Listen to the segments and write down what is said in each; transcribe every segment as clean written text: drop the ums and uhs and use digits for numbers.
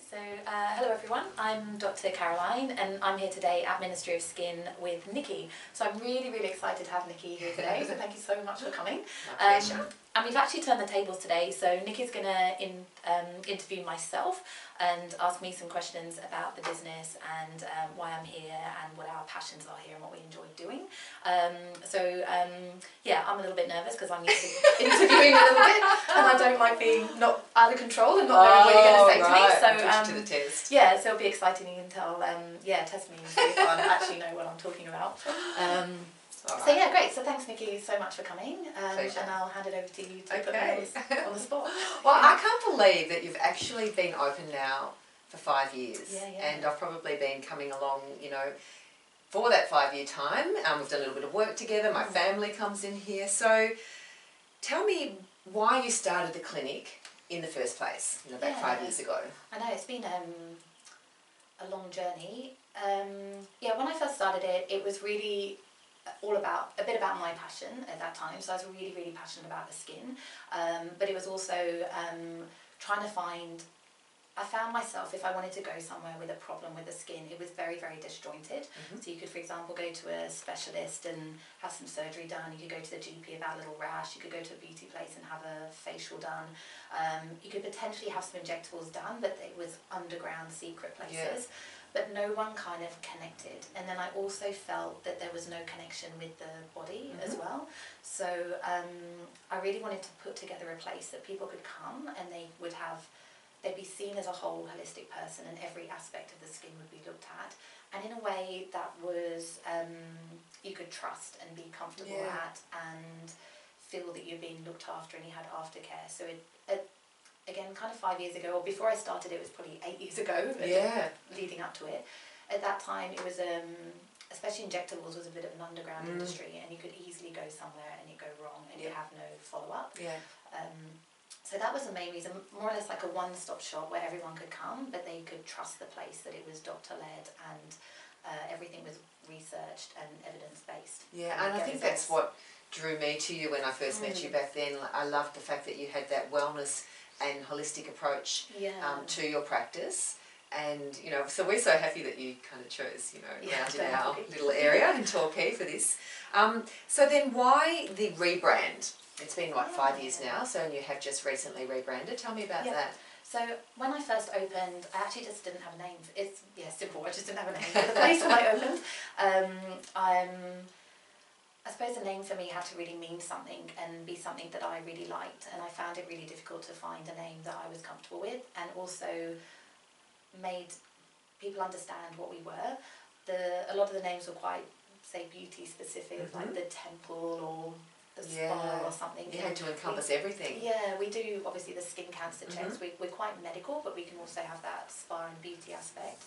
So hello everyone, I'm Dr. Caroline and I'm here today at Ministry of Skin with Nicky. So I'm really excited to have Nicky here today, so thank you so much for coming. My pleasure. And we've actually turned the tables today, so Nicky's going to interview myself and ask me some questions about the business and why I'm here and what our passions are here and what we enjoy doing. Yeah, I'm a little bit nervous because I'm used to interviewing a little bit and I don't like being not out of control and not knowing what you're going to say to me. So to the test. yeah, so it'll be exciting until test me and see if I actually know what I'm talking about. So yeah, great. So thanks, Nicky, so much for coming. And I'll hand it over to you to put me on the spot. Well, I can't believe that you've actually been open now for 5 years. Yeah. And I've probably been coming along, you know, for that 5-year time. We've done a little bit of work together. My family comes in here. So tell me why you started the clinic in the first place, you know, about 5 years ago. I know, it's been a long journey. When I first started it, it was really all about, a bit about my passion at that time. So I was really passionate about the skin. But it was also trying to find, I found myself, if I wanted to go somewhere with a problem with the skin, it was very disjointed. So you could, for example, go to a specialist and have some surgery done. You could go to the GP about a little rash. You could go to a beauty place and have a facial done. You could potentially have some injectables done, but it was underground, secret places. But no one kind of connected. And then I also felt that there was no connection with the body as well. So I really wanted to put together a place that people could come and they'd be seen as a whole holistic person and every aspect of the skin would be looked at. And in a way that was, you could trust and be comfortable at and feel that you're being looked after and you had aftercare. So again, kind of 5 years ago, or before I started, it was probably 8 years ago, leading up to it. At that time, it was, especially injectables was a bit of an underground industry, and you could easily go somewhere and you go wrong and you have no follow-up. So that was the main reason, more or less like a one-stop shop where everyone could come, but they could trust the place, that it was doctor-led and everything was researched and evidence-based. Yeah, and I think that's what drew me to you when I first met you back then. I loved the fact that you had that wellness and holistic approach to your practice, and you know, so we're so happy that you kind of chose, you know, around in our little area in Torquay for this. So then, why the rebrand? It's been like 5 years now, so and you have just recently rebranded. Tell me about that. So when I first opened, I actually just didn't have a name. It's simple. I just didn't have a name for the place when I opened. I suppose the name for me had to really mean something and be something that I really liked, and I found it really difficult to find a name that I was comfortable with and also made people understand what we were. A lot of the names were quite, say, beauty specific, like the temple or the spa or something. You had to encompass everything. Yeah, we do obviously the skin cancer checks. We're quite medical, but we can also have that spa and beauty aspect.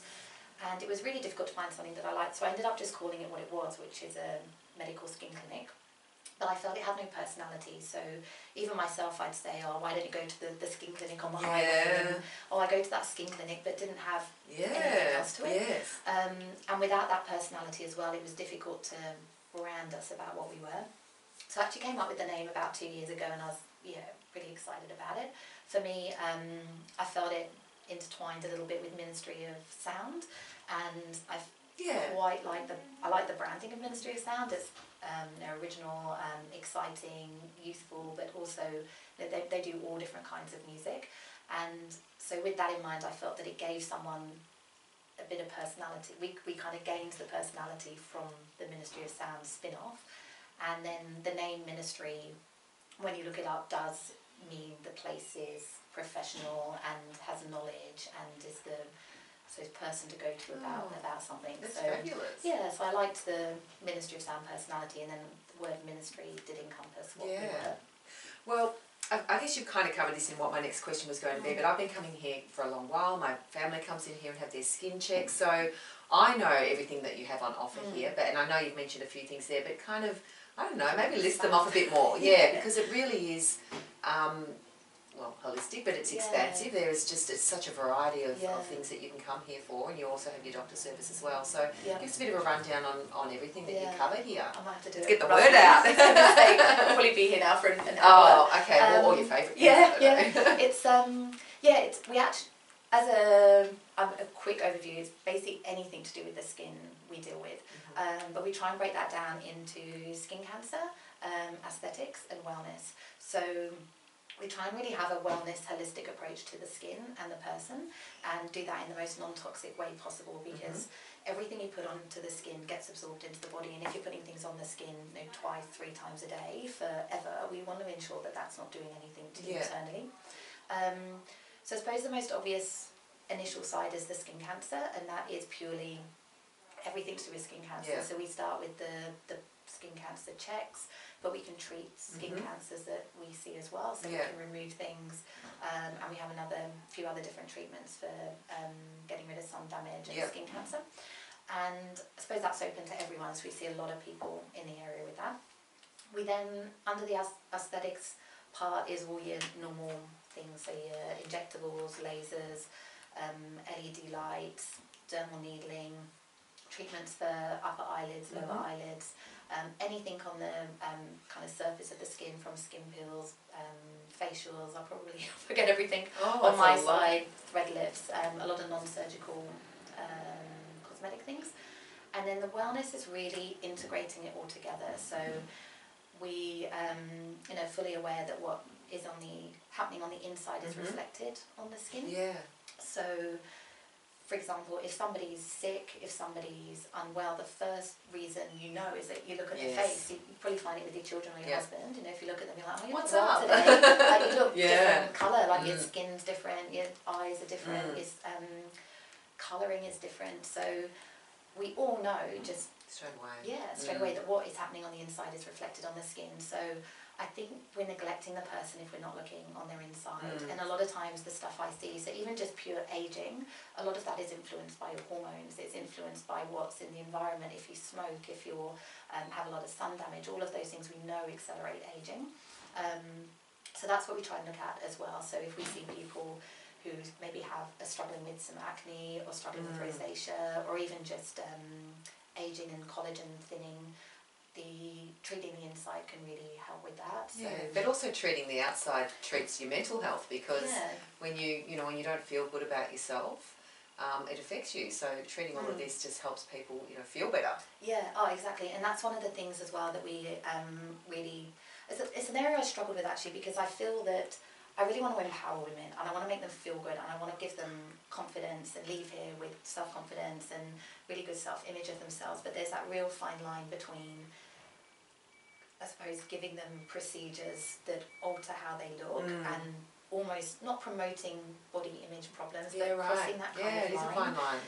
And it was really difficult to find something that I liked, so I ended up just calling it what it was, which is a medical skin clinic. But I felt it had no personality, so even myself I'd say, oh, why don't you go to the skin clinic on the highway? And, oh, I go to that skin clinic, but didn't have anything else to it. And without that personality as well, it was difficult to brand us about what we were. So I actually came up with the name about 2 years ago, and I was pretty excited about it. For me, I felt it intertwined a little bit with Ministry of Sound, and I like the branding of Ministry of Sound. It's original, exciting, youthful, but also they do all different kinds of music. And so with that in mind, I felt that it gave someone a bit of personality. We kind of gained the personality from the Ministry of Sound spin-off. And then the name Ministry, when you look it up, does mean the place is professional and has knowledge and is the person to go to about something. That's fabulous. Yeah, so I liked the Ministry of Sound personality, and then the word ministry did encompass what we were. Well, I guess you've kind of covered this in what my next question was going to be, but I've been coming here for a long while. My family comes in here and have their skin checks, so I know everything that you have on offer here, and I know you've mentioned a few things there, but kind of, I don't know, maybe list them off a bit more. Because it really is, well, holistic, but it's expansive. There is just such a variety of things that you can come here for, and you also have your doctor service as well. So give us a bit of a rundown on everything that you cover here. I might have to do Let's get the word out. I'll probably be here now for an hour. Oh, okay. All your favourite things. It's as a quick overview, it's basically anything to do with the skin we deal with. But we try and break that down into skin cancer, aesthetics and wellness. So we try and really have a wellness holistic approach to the skin and the person, and do that in the most non-toxic way possible, because everything you put onto the skin gets absorbed into the body, and if you're putting things on the skin, you know, 2, 3 times a day forever, we want to ensure that that's not doing anything to you internally. So I suppose the most obvious initial side is the skin cancer, and that is purely everything to do with skin cancer. So we start with the skin cancer checks, but we can treat skin cancers that we see as well, so we can remove things, and we have few other different treatments for getting rid of sun damage and skin cancer. And I suppose that's open to everyone, so we see a lot of people in the area with that. We then, under the aesthetics part, is all your normal things, so your injectables, lasers, LED lights, dermal needling, treatments for upper eyelids, lower eyelids, anything on the kind of surface of the skin, from skin peels, facials, I'll probably forget everything on my side, thread lifts, a lot of non-surgical cosmetic things. And then the wellness is really integrating it all together. So we, you know, fully aware that what is happening on the inside is reflected on the skin. So, for example, if somebody's sick, if somebody's unwell, the first reason you know is that you look at their face. You probably find it with your children or your husband. You know, if you look at them, you're like, oh, you what's look up today. Like, you look different colour, like your skin's different, your eyes are different, your colouring is different. So we all know just straight away. Straight away that what is happening on the inside is reflected on the skin. So I think we're neglecting the person if we're not looking on their inside. And a lot of times the stuff I see, so even just pure aging, a lot of that is influenced by your hormones. It's influenced by what's in the environment. If you smoke, if you have a lot of sun damage, all of those things we know accelerate aging. So that's what we try and look at as well. So if we see people who maybe are struggling with some acne, or struggling with rosacea, or even just aging and collagen thinning, treating the inside can really help with that. So but also treating the outside treats your mental health, because when you don't feel good about yourself, it affects you. So treating all of this just helps people, you know, feel better. Exactly. And that's one of the things as well that we really, it's an area I struggled with actually, because I feel that I really want to empower women, and I want to make them feel good, and I want to give them confidence and leave here with self-confidence and really good self-image of themselves. But there's that real fine line between, I suppose, giving them procedures that alter how they look and almost not promoting body image problems, but crossing that kind of line. It is a fine line.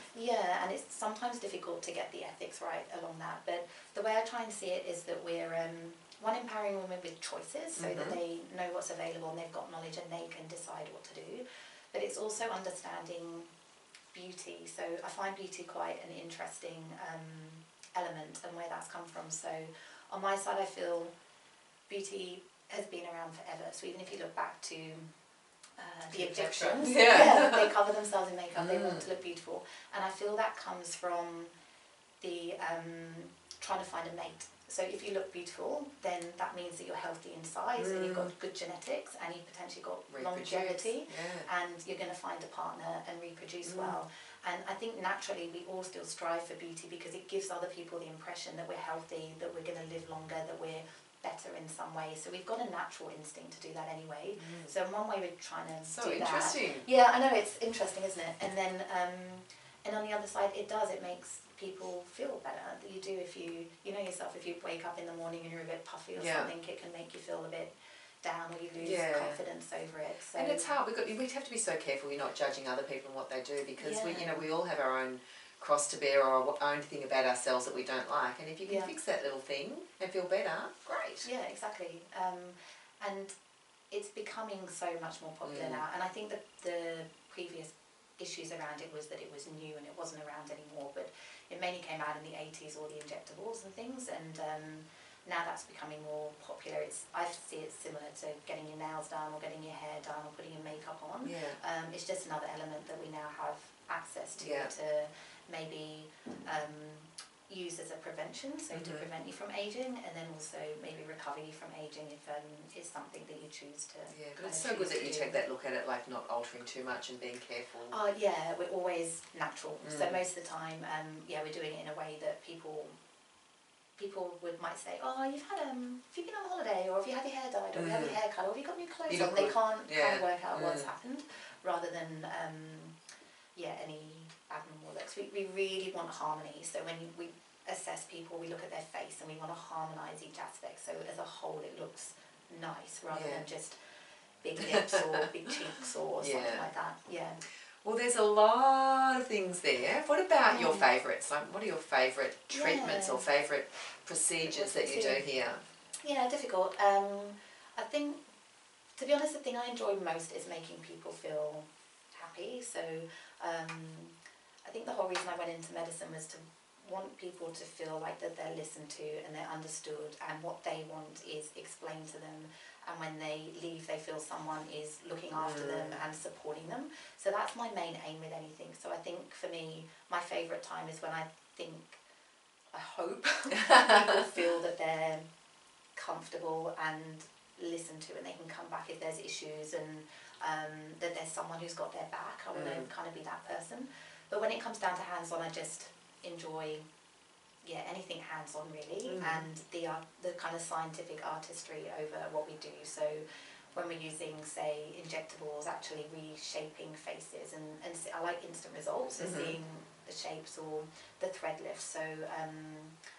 And it's sometimes difficult to get the ethics right along that. But the way I try and see it is that we're one, empowering women with choices, so that they know what's available and they've got knowledge and they can decide what to do. But it's also understanding beauty. So I find beauty quite an interesting element, and where that's come from. So on my side, I feel beauty has been around forever. So even if you look back to the Egyptians, they cover themselves in makeup, they want to look beautiful. And I feel that comes from the trying to find a mate. So if you look beautiful, then that means that you're healthy inside, and you've got good genetics, and you've potentially got longevity, and you're going to find a partner and reproduce well. And I think naturally we all still strive for beauty, because it gives other people the impression that we're healthy, that we're going to live longer, that we're better in some way. So we've got a natural instinct to do that anyway. So in one way we're trying to do that. Interesting. Yeah, I know, it's interesting, isn't it? And then and on the other side, it makes people feel better. You do, if you know yourself, if you wake up in the morning and you're a bit puffy or something, it can make you feel a bit down, or you lose confidence over it. So. And it's hard. We have to be so careful we're not judging other people and what they do, because we all have our own cross to bear, or our own thing about ourselves that we don't like. And if you can fix that little thing and feel better, great. Yeah, exactly. And it's becoming so much more popular now. And I think that the previous issues around it was that it was new and it wasn't around anymore, but it mainly came out in the 80s, all the injectables and things, and now that's becoming more popular. I see it similar to getting your nails done, or getting your hair done, or putting your makeup on. It's just another element that we now have access to maybe used as a prevention, so to prevent you from aging, and then also maybe recover you from aging if it's something that you choose to. Yeah, but it's so good that you take that look at it, like not altering too much and being careful. Yeah, we're always natural. So most of the time, we're doing it in a way that people might say, oh, have you been on holiday, or have you had your hair dyed, or have you had your hair cut, or have you got new clothes on? They can't kind of work out what's happened, rather than any abnormal looks. We really want harmony. So when we assess people, we look at their face and we want to harmonise each aspect, so as a whole it looks nice, rather than just big lips or big cheeks or something like that. Well, there's a lot of things there. What about your favourites? Like, what are your favourite treatments or favourite procedures that you do here? Yeah, difficult. I think, to be honest, the thing I enjoy most is making people feel happy. So I think the whole reason I went into medicine was to want people to feel like that they're listened to and they're understood, and what they want is explained to them, and when they leave they feel someone is looking after them and supporting them. So that's my main aim with anything. So I think for me, my favourite time is when I hope people feel that they're comfortable and listened to, and they can come back if there's issues, and that there's someone who's got their back. I want to kind of be that person. But when it comes down to hands-on, I just enjoy anything hands-on really, and the kind of scientific artistry over what we do. So when we're using, say, injectables, actually reshaping faces, and I like instant results, so seeing the shapes or the thread lifts. So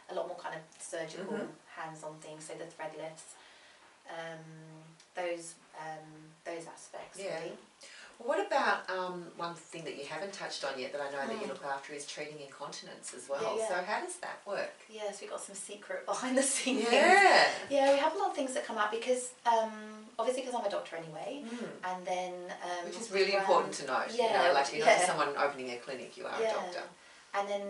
a lot more kind of surgical hands-on things. So the thread lifts, those aspects really. Well, what about one thing that you haven't touched on yet that I know that you look after is treating incontinence as well. So how does that work? Yes, we've got some secret behind the scenes. Yeah, we have a lot of things that come out because obviously because I'm a doctor anyway, and then which is really important to note. You know, like you're not just someone opening a clinic, you are a doctor. And then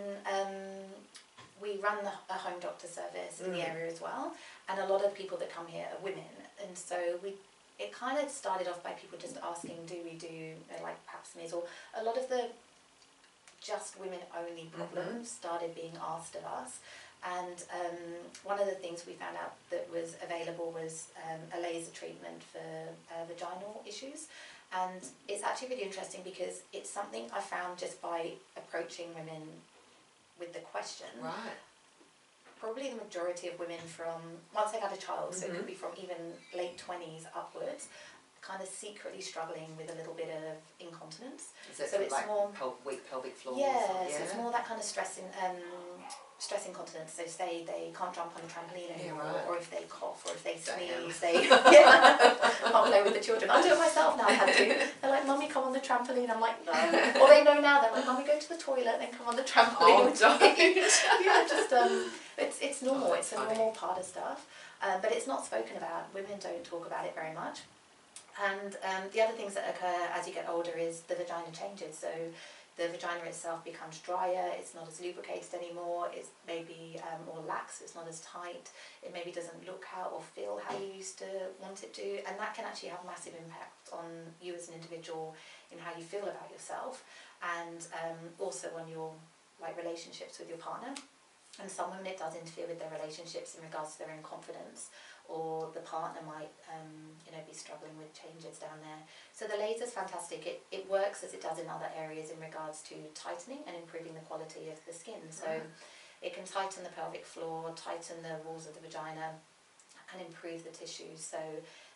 we run a home doctor service in the area as well, and a lot of people that come here are women, and so it kind of started off by people just asking, do we do like pap smears, or a lot of the just women only problems started being asked of us. And one of the things we found out that was available was a laser treatment for vaginal issues. And it's actually really interesting because it's something I found just by approaching women with the question. Right. Probably the majority of women from, once they've had a child, so it could be from even late 20s upwards, kind of secretly struggling with a little bit of incontinence. Is it so it's like more weak pelvic floor? So it's more that kind of stress incontinence. So say they can't jump on a trampoline anymore, or if they cough, or if they sneeze, they can't play with the children. I do it myself now. I had to. They're like, "Mummy, come on the trampoline." I'm like, "No." Or they know now. They're like, "Mummy, go to the toilet, then come on the trampoline." Oh, don't. It's normal. It's a normal part of stuff, but it's not spoken about. Women don't talk about it very much. And the other things that occur as you get older is the vagina changes. So the vagina itself becomes drier, it's not as lubricated anymore, it's maybe more lax, it's not as tight, it maybe doesn't look how or feel how you used to want it to, and that can actually have massive impact on you as an individual in how you feel about yourself, and also on your relationships with your partner. And some women it does interfere with their relationships in regards to their own confidence, or the partner might be struggling with changes down there. So the laser is fantastic. It works as it does in other areas in regards to tightening and improving the quality of the skin. So it can tighten the pelvic floor, tighten the walls of the vagina, and improve the tissues. So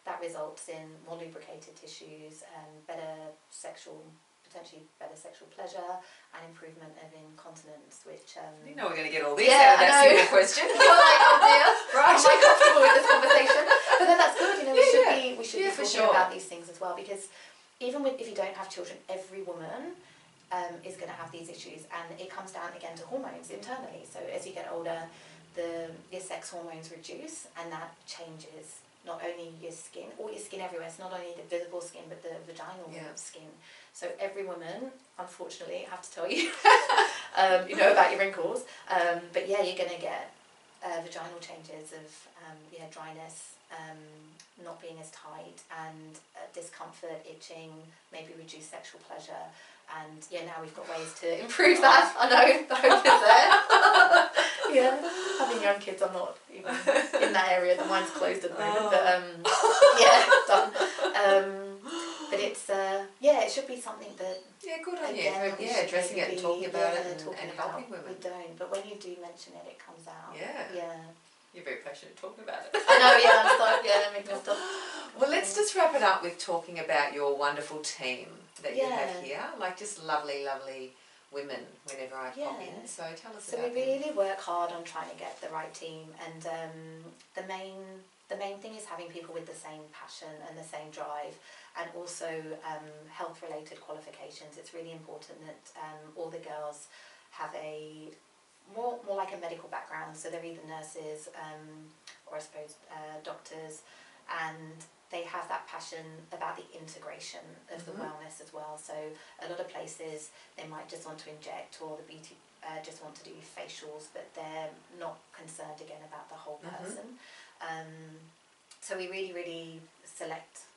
that results in more lubricated tissues and potentially better sexual pleasure and improvement of incontinence, which you know we're going to get all this out of that single question. Oh dear, right? Am I comfortable with this conversation? But then that's good. We should be talking about these things as well, because even if you don't have children, every woman is going to have these issues, and it comes down again to hormones internally. So as you get older, your sex hormones reduce, and that changes not only your skin, all your skin everywhere. It's not only the visible skin, but the vaginal skin. So every woman, unfortunately, I have to tell you, about your wrinkles. But yeah, you're going to get vaginal changes of dryness, not being as tight, and discomfort, itching, maybe reduced sexual pleasure. And now we've got ways to improve that. I know, the hope is there. Yeah, having young kids, I'm not even in that area. The mine's closed at the moment, but yeah, done. But it's yeah, it should be something that good on again, you. Yeah, addressing it and talking about it and helping women. We don't, but when you do mention it, it comes out. Yeah. You're very passionate talking about it. I know. Yeah, I'm sorry. Yeah, making me stop. Well, let's just wrap it up with talking about your wonderful team that you have here. Like just lovely, lovely women whenever I pop in. So tell us about them. So we really work hard on trying to get the right team, and the main thing is having people with the same passion and the same drive, and also health related qualifications. It's really important that all the girls have a more like a medical background, so they're either nurses or I suppose doctors, and they have that passion about the integration of the wellness as well. So a lot of places they might just want to inject, or the beauty just want to do facials, but they're not concerned again about the whole person. So we really select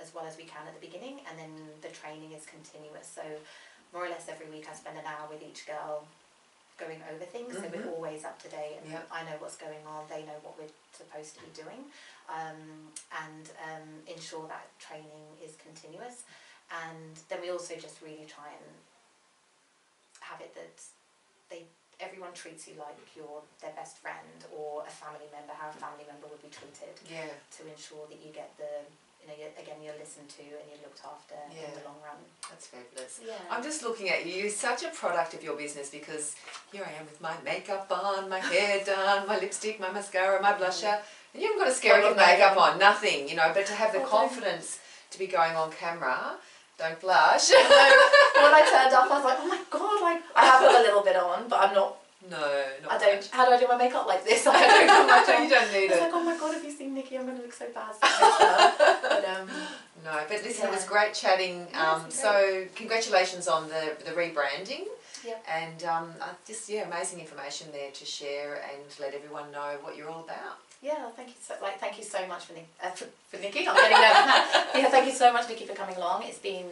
as well as we can at the beginning, and then the training is continuous. So more or less every week I spend an hour with each girl going over things, so we're always up to date, and I know what's going on, they know what we're supposed to be doing, and ensure that training is continuous. And then we also just really try and have it that everyone treats you like you're their best friend or a family member, how a family member would be treated, to ensure that you get the you're listened to and you're looked after in the long run. That's fabulous. I'm just looking at you. You're such a product of your business, because here I am with my makeup on, my hair done, my lipstick, my mascara, my blusher, and you haven't got a scary of makeup on, nothing, but to have the confidence to be going on camera, don't blush. When I turned up, I was like, oh my god, like I have got a little bit on, but I'm not. No, I don't. Much. How do I do my makeup like this? Like, I don't have much on. You don't need it. I was like, oh my god, have you seen Nicky? I'm going to look so bad. But, no, but listen, it was great chatting. So congratulations on the rebranding. And just amazing information there to share and let everyone know what you're all about. Yeah, thank you so much for Nicky. I'm getting nervous now. Yeah, thank you so much, Nicky, for coming along. It's been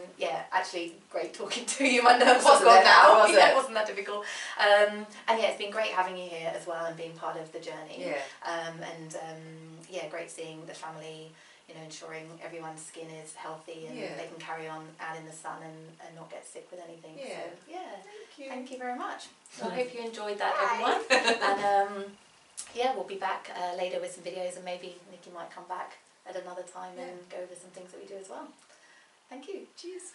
actually great talking to you. My nerves are gone now. It wasn't that difficult. And it's been great having you here as well and being part of the journey. Great seeing the family. Ensuring everyone's skin is healthy and they can carry on out in the sun and not get sick with anything. So thank you very much. So I hope you enjoyed that, everyone. And we'll be back later with some videos, and maybe Nicky might come back at another time and go over some things that we do as well. Thank you. Cheers.